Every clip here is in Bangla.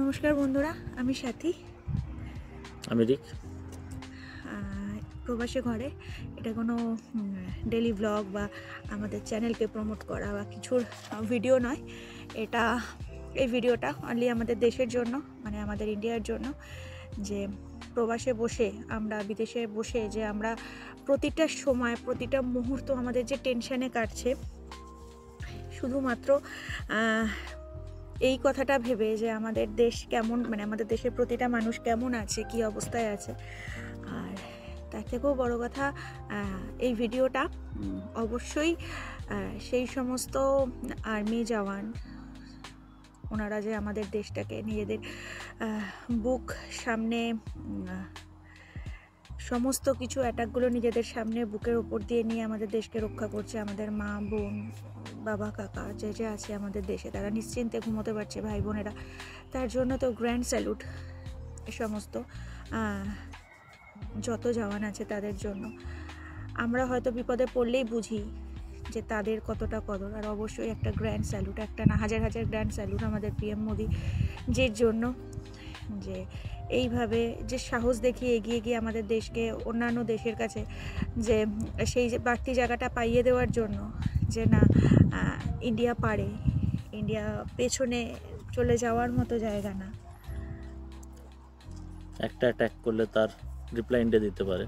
নমস্কার বন্ধুরা, আমি সাথী, আমি রিক। প্রবাসী ঘরে। এটা কোনো ডেলি ব্লগ বা আমাদের চ্যানেলকে প্রমোট করা বা কিছুর ভিডিও নয়। এই ভিডিওটা অনলি আমাদের দেশের জন্য, মানে আমাদের ইন্ডিয়ার জন্য, যে প্রবাসে বসে আমরা, বিদেশে বসে যে আমরা প্রতিটা সময়, প্রতিটা মুহূর্ত আমাদের যে টেনশানে কাটছে, শুধুমাত্র এই কথাটা ভেবে যে আমাদের দেশ কেমন, মানে আমাদের দেশের প্রতিটা মানুষ কেমন আছে, কি অবস্থায় আছে। আর তার থেকেও বড় কথা, এই ভিডিওটা অবশ্যই সেই সমস্ত আর্মি জওয়ান, ওনারা যে আমাদের দেশটাকে নিজেদের বুক সামনে, সমস্ত কিছু অ্যাটাকগুলো নিজেদের সামনে বুকের ওপর দিয়ে নিয়ে আমাদের দেশকে রক্ষা করছে, আমাদের মা, বোন, বাবা, কাকা যে আছে আমাদের দেশে, তারা নিশ্চিন্তে ঘুমোতে পারছে, ভাই বোনেরা। তার জন্য তো গ্র্যান্ড স্যালুট সমস্ত যত জওয়ান আছে তাদের জন্য। আমরা হয়তো বিপদে পড়লেই বুঝি যে তাদের কতটা কদর, আর অবশ্যই একটা গ্র্যান্ড স্যালুট, একটা না হাজার হাজার গ্র্যান্ড স্যালুট আমাদের পিএম মোদি যের জন্য, যে এইভাবে যে সাহস দেখিয়ে এগিয়ে গিয়ে আমাদের দেশকে অন্যান্য দেশের কাছে যে সেই যে বাড়তি জায়গাটা পাইয়ে দেওয়ার জন্য, যে না, ইন্ডিয়া পারে, ইন্ডিয়া পেছনে চলে যাওয়ার মতো জায়গা না। একটা অ্যাটাক করলে তার রিপ্লাই ইন্ডিয়া দিতে পারে,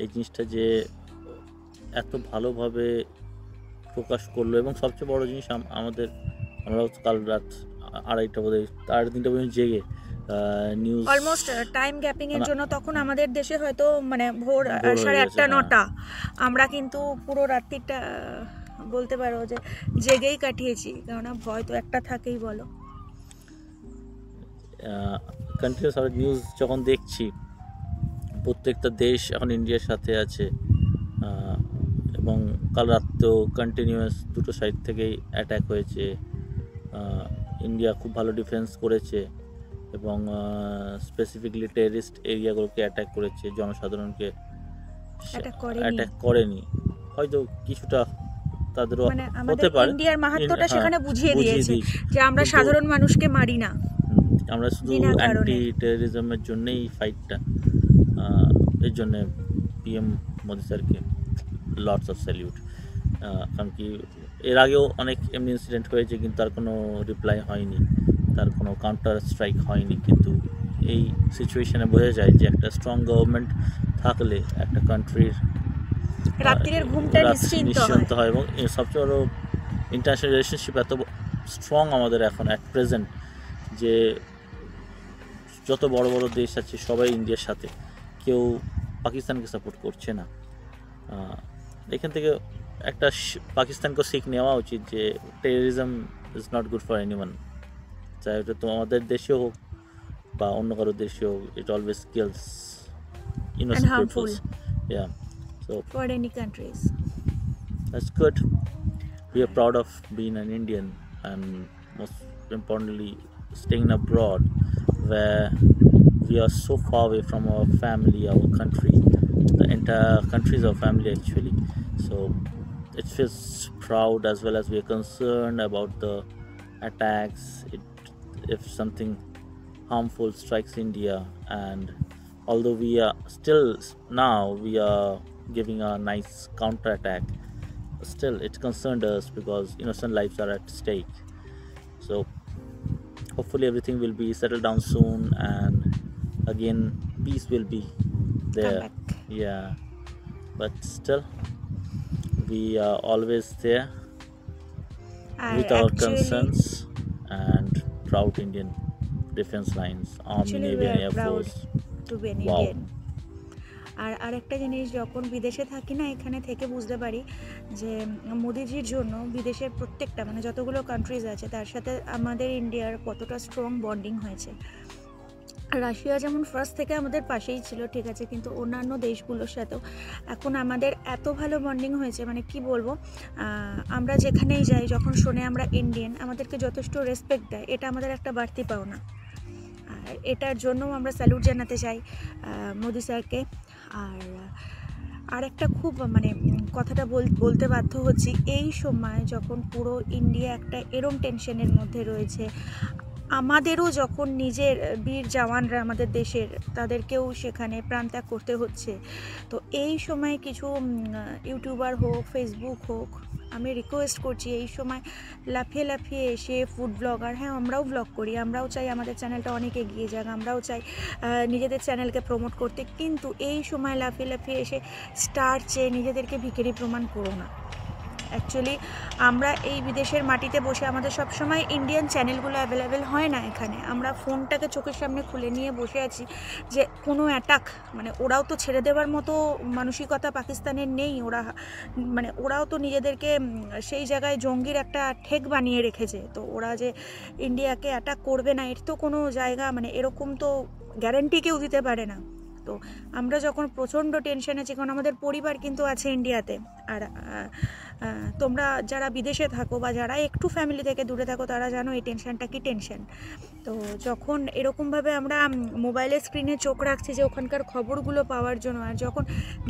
এই জিনিসটা যে এত ভালোভাবে প্রকাশ করলো। এবং সবচেয়ে বড় জিনিস, আমরা কাল রাত 2:30 বোধ হয় 3:30 পর্যন্ত জেগে নিউজ, অলমোস্ট টাইম গ্যাপিং এর জন্য তখন আমাদের দেশে হয়তো মানে ভোর 1:30, 9টা, আমরা কিন্তু পুরো রাত্রিটা বলতে পারো যে জেগেই কাটিয়েছি, কেননা ভয় তো একটা থাকেই। বলো, কন্টিনিউস নিউজ যখন দেখছি, প্রত্যেকটা দেশ এখন ইন্ডিয়ার সাথে আছে। এবং কাল রাতেও কন্টিনিউয়াস দুটো সাইড থেকেই অ্যাটাক হয়েছে। ইন্ডিয়া খুব ভালো ডিফেন্স করেছে এবং স্পেসিফিকলি টেররিস্ট এরিয়াগুলোকে অ্যাটাক করেছে, জনসাধারণকে অ্যাটাক করেনি। হয়তো কিছুটা তাদেরও মানে হতে আমাদের পারে, ইন্ডিয়ার মাহাত্ম্যটা সেখানে বুঝিয়ে দিয়েছে যে আমরা সাধারণ মানুষকে মারি না, আমরা শুধু অ্যান্টি টেররিজমের জন্যই ফাইটটা। এর জন্য পিএম মোদি স্যারকে লটস অফ স্যালিউট। কারণ কি, এর আগেও অনেক এমনি ইনসিডেন্ট হয়েছে, কিন্তু তার কোনো রিপ্লাই হয়নি, তার কোনো কাউন্টার স্ট্রাইক হয়নি। কিন্তু এই সিচুয়েশনে বোঝা যায় যে একটা স্ট্রং গভর্নমেন্ট থাকলে একটা কান্ট্রির রাত্রির ঘুমটা নিশ্চিন্ত হয়। এবং সবচেয়ে বড়, ইন্টারন্যাশনাল রিলেশনশিপ এত স্ট্রং আমাদের এখন অ্যাট প্রেজেন্ট, যে যত বড় বড় দেশ আছে সবাই ইন্ডিয়ার সাথে, কেউ পাকিস্তানকে সাপোর্ট করছে না। এখান থেকে একটা পাকিস্তানকে শিখ নেওয়া উচিত যে terrorism is not good for anyone, চাই ওটা তো আমাদের দেশে হোক বা অন্য কারো দেশে হোক, ইট always kills innocent people. Yeah, so for any countries. That's good. We are proud of being an Indian, and most importantly staying abroad, where we are so far away from our family, our country. The entire country is our family actually, so it feels proud, as well as we are concerned about the attacks. If something harmful strikes India, and although we are still now we are giving a nice counter attack, still it concerned us because innocent lives are at stake. So hopefully everything will be settled down soon, and again peace will be there. Yeah, but still we are always there with our concerns and proud Indian defense lines, army, navy and air force. To be an Indian. আর আরেকটা জিনিস, যখন বিদেশে থাকি না, এখানে থেকে বুঝতে পারি যে মোদিজির জন্য বিদেশের প্রত্যেকটা, মানে যতগুলো কান্ট্রিজ আছে তার সাথে আমাদের ইন্ডিয়ার কতটা স্ট্রং বন্ডিং হয়েছে। রাশিয়া যেমন ফার্স্ট থেকে আমাদের পাশেই ছিল, ঠিক আছে, কিন্তু অন্যান্য দেশগুলোর সাথেও এখন আমাদের এত ভালো বন্ডিং হয়েছে, মানে কি বলবো, আমরা যেখানেই যাই, যখন শোনে আমরা ইন্ডিয়ান, আমাদেরকে যথেষ্ট রেসপেক্ট দেয়। এটা আমাদের একটা বাড়তি পাওনা, আর এটার জন্যও আমরা স্যালুট জানাতে চাই মোদি স্যারকে। আর একটা খুব, মানে কথাটা বলতে বাধ্য হচ্ছি, এই সময় যখন পুরো ইন্ডিয়া একটা এরম টেনশনের মধ্যে রয়েছে, আমাদেরও যখন নিজের বীর জওয়ানরা আমাদের দেশের তাদেরকেও সেখানে প্রাণত্যাগ করতে হচ্ছে, তো এই সময় কিছু ইউটিউবার হোক, ফেসবুক হোক, আমি রিকোয়েস্ট করছি এই সময় লাফিয়ে লাফিয়ে এসে ফুড ব্লগার, হ্যাঁ আমরাও ব্লগ করি, আমরাও চাই আমাদের চ্যানেলটা অনেক এগিয়ে যাক, আমরাও চাই নিজেদের চ্যানেলকে প্রমোট করতে, কিন্তু এই সময় লাফিয়ে লাফিয়ে এসে স্টার চেয়ে নিজেদেরকে ভিখারি প্রমাণ করো না। অ্যাকচুয়ালি আমরা এই বিদেশের মাটিতে বসে, আমাদের সবসময় ইন্ডিয়ান চ্যানেলগুলো অ্যাভেলেবেল হয় না এখানে, আমরা ফোনটাকে চোখের সামনে খুলে নিয়ে বসে আছি যে কোনো অ্যাটাক, মানে ওরাও তো ছেড়ে দেওয়ার মতো মানসিকতা পাকিস্তানের নেই, মানে ওরাও তো নিজেদেরকে সেই জায়গায় জঙ্গির একটা ঠেক বানিয়ে রেখেছে, তো ওরা যে ইন্ডিয়াকে অ্যাটাক করবে না এর তো কোনো জায়গা, মানে এরকম তো গ্যারান্টি কেউ দিতে পারে না। তো আমরা যখন প্রচণ্ড টেনশন আছি, কারণ আমাদের পরিবার কিন্তু আছে ইন্ডিয়াতে, আর তোমরা যারা বিদেশে থাকো বা যারা একটু ফ্যামিলি থেকে দূরে থাকো তারা জানো এই টেনশনটা কী টেনশন। তো যখন এরকমভাবে আমরা মোবাইলের স্ক্রিনে চোখ রাখছি যে ওখানকার খবরগুলো পাওয়ার জন্য, আর যখন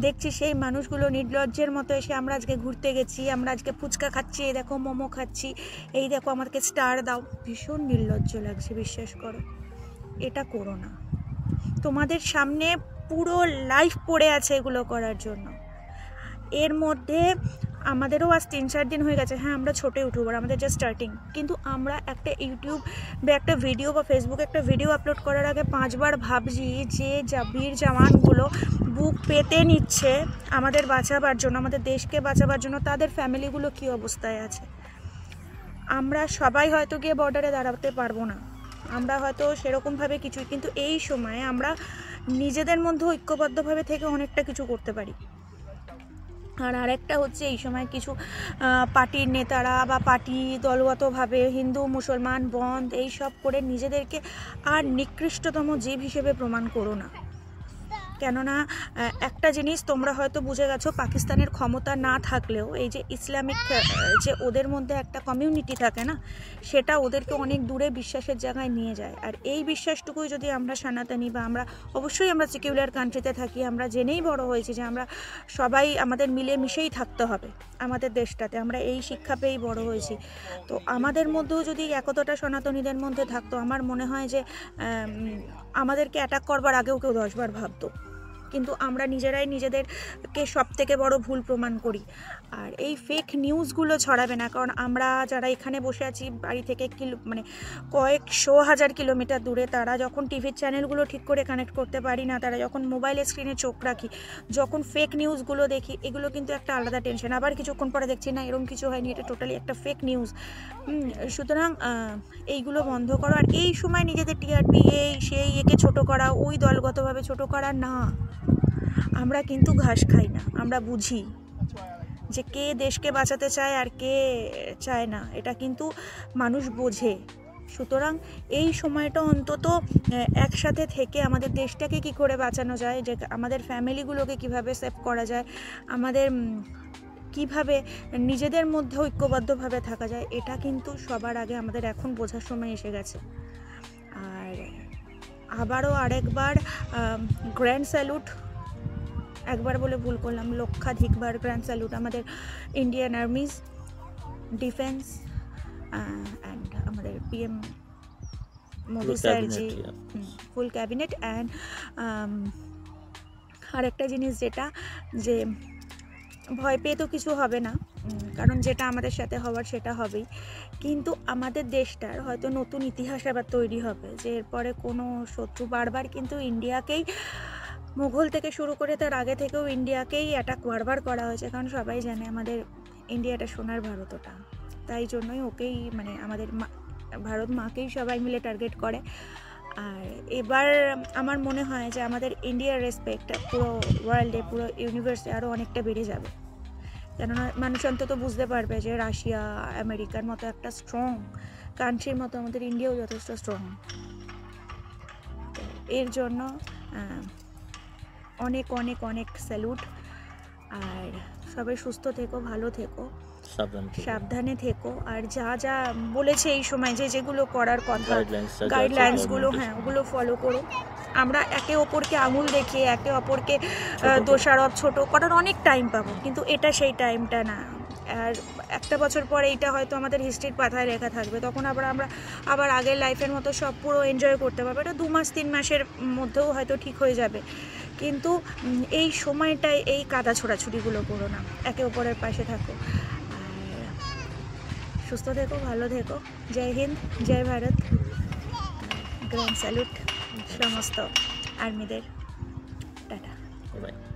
দেখছি সেই মানুষগুলো নির্লজ্জের মতো এসে আমরা আজকে ঘুরতে গেছি, আমরা আজকে ফুচকা খাচ্ছি, এই দেখো মোমো খাচ্ছি, এই দেখো আমাদেরকে স্টার দাও, ভীষণ নির্লজ্জ লাগছে, বিশ্বাস করো। এটা করো না, তোমাদের সামনে পুরো লাইফ পড়ে আছে এগুলো করার জন্য। এর মধ্যে আমাদেরও আজ 3-4 দিন হয়ে গেছে, হ্যাঁ আমরা ছোটো ইউটিউবার, আমাদের জাস্ট স্টার্টিং, কিন্তু আমরা একটা ইউটিউব বা একটা ভিডিও বা ফেসবুকে একটা ভিডিও আপলোড করার আগে 5 বার ভাবছি যে বীর জওয়ানগুলো বুক পেতে নিচ্ছে আমাদের বাঁচাবার জন্য, আমাদের দেশকে বাঁচাবার জন্য, তাদের ফ্যামিলিগুলো কী অবস্থায় আছে। আমরা সবাই হয়তো গিয়ে বর্ডারে দাঁড়াতে পারবো না, আমরা হয়তো সেরকমভাবে কিছুই, কিন্তু এই সময়ে আমরা নিজেদের মধ্যে ঐক্যবদ্ধভাবে থেকে অনেকটা কিছু করতে পারি। আর আরেকটা হচ্ছে এই সময় কিছু পার্টির নেতারা বা পার্টি দলগতভাবে হিন্দু মুসলমান বন্ধ এই সব করে নিজেদেরকে আর নিকৃষ্টতম জীব হিসেবে প্রমাণ করো না। কেননা একটা জিনিস তোমরা হয়তো বুঝে গেছো, পাকিস্তানের ক্ষমতা না থাকলেও এই যে ইসলামিক যে ওদের মধ্যে একটা কমিউনিটি থাকে না, সেটা ওদেরকে অনেক দূরে বিশ্বাসের জায়গায় নিয়ে যায়। আর এই বিশ্বাসটুকুই যদি আমরা সনাতনী বা আমরা অবশ্যই আমরা সেকুলার কান্ট্রিতে থাকি, আমরা জেনেই বড় হয়েছি যে আমরা সবাই আমাদের মিলেমিশেই থাকতে হবে আমাদের দেশটাতে, আমরা এই শিক্ষা পেয়েই বড় হয়েছি। তো আমাদের মধ্যেও যদি একতাটা সনাতনীদের মধ্যে থাকতো, আমার মনে হয় যে আমাদেরকে অ্যাটাক করবার আগেও কেউ 10 বার ভাবতো, কিন্তু আমরা নিজেরাই নিজেদেরকে সব থেকে বড় ভুল প্রমাণ করি। আর এই ফেক নিউজগুলো ছড়াবে না, কারণ আমরা যারা এখানে বসে আছি বাড়ি থেকে মানে কয়েকশো হাজার কিলোমিটার দূরে, তারা যখন টিভির চ্যানেলগুলো ঠিক করে কানেক্ট করতে পারি না, তারা যখন মোবাইলের স্ক্রিনে চোখ রাখি, যখন ফেক নিউজগুলো দেখি, এগুলো কিন্তু একটা আলাদা টেনশন। আবার কিছুক্ষণ পরে দেখছি না এরকম কিছু হয়নি, এটা টোটালি একটা ফেক নিউজ। সুতরাং এইগুলো বন্ধ করো। আর এই সময় নিজেদের টিআরপি এই সেই একে ছোট করা, ওই দলগতভাবে ছোট করা না। আমরা কিন্তু ঘাস খাই না, আমরা বুঝি যে কে দেশকে বাঁচাতে চায় আর কে চায় না, এটা কিন্তু মানুষ বোঝে। সুতরাং এই সময়টা অন্তত একসাথে থেকে আমাদের দেশটাকে কি করে বাঁচানো যায়, যে আমাদের ফ্যামিলিগুলোকে কিভাবে সেভ করা যায়, আমাদের কিভাবে নিজেদের মধ্যে ঐক্যবদ্ধভাবে থাকা যায়, এটা কিন্তু সবার আগে আমাদের এখন বোঝার সময় এসে গেছে। আর আবারও আরেকবার গ্র্যান্ড স্যালুট, একবার বলে ভুল করলাম, লক্ষাধিকবার গ্র্যান্ড স্যালুট আমাদের ইন্ডিয়ান আর্মিজ, ডিফেন্স অ্যান্ড আমাদের পিএম মোদি স্যারজি, ফুল ক্যাবিনেট। অ্যান্ড আরেকটা জিনিস যেটা, যে ভয় পেয়ে তো কিছু হবে না, কারণ যেটা আমাদের সাথে হওয়ার সেটা হবেই, কিন্তু আমাদের দেশটার হয়তো নতুন ইতিহাস আবার তৈরি হবে, যে এরপরে কোনো শত্রু বারবার কিন্তু ইন্ডিয়াকেই, মুঘল থেকে শুরু করে তার আগে থেকেও ইন্ডিয়াকেই অ্যাটাক বারবার করা হয়েছে, কারণ সবাই জানে আমাদের ইন্ডিয়াটা সোনার ভারত, ওটা তাই জন্যই ওকেই, মানে আমাদের ভারত মাকেই সবাই মিলে টার্গেট করে। আর এবার আমার মনে হয় যে আমাদের ইন্ডিয়ার রেসপেক্ট পুরো ওয়ার্ল্ডে, পুরো ইউনিভার্সে আরও অনেকটা বেড়ে যাবে, কেননা মানুষ অন্তত বুঝতে পারবে যে রাশিয়া আমেরিকার মতো একটা স্ট্রং কান্ট্রির মতো আমাদের ইন্ডিয়াও যথেষ্ট স্ট্রং। এর জন্য অনেক অনেক অনেক স্যালুট। আর সবাই সুস্থ থেকো, ভালো থেকো, সাবধানে থেকো, আর যা যা বলেছে এই সময় যেগুলো করার কথা, গাইডলাইন্সগুলো, হ্যাঁ ওগুলো ফলো করো। আমরা একে অপরকে আঙুল দেখিয়ে একে অপরকে দোষারোপ ছোট করার অনেক টাইম পাবো, কিন্তু এটা সেই টাইমটা না। আর একটা বছর পর এইটা হয়তো আমাদের হিস্ট্রির পাতায় লেখা থাকবে, তখন আমরা আবার আগের লাইফের মতো সব পুরো এনজয় করতে পারবো। এটা 2 মাস 3 মাসের মধ্যেও হয়তো ঠিক হয়ে যাবে, কিন্তু এই সময়টায় এই কাদা ছোড়াছুড়িগুলো করো না, একে অপরের পাশে থাকো। আর সুস্থ থেকো, ভালো থেকো। জয় হিন্দ, জয় ভারত, গ্র্যান্ড স্যালুট সমস্ত আর্মিদের। টাটা। Bye.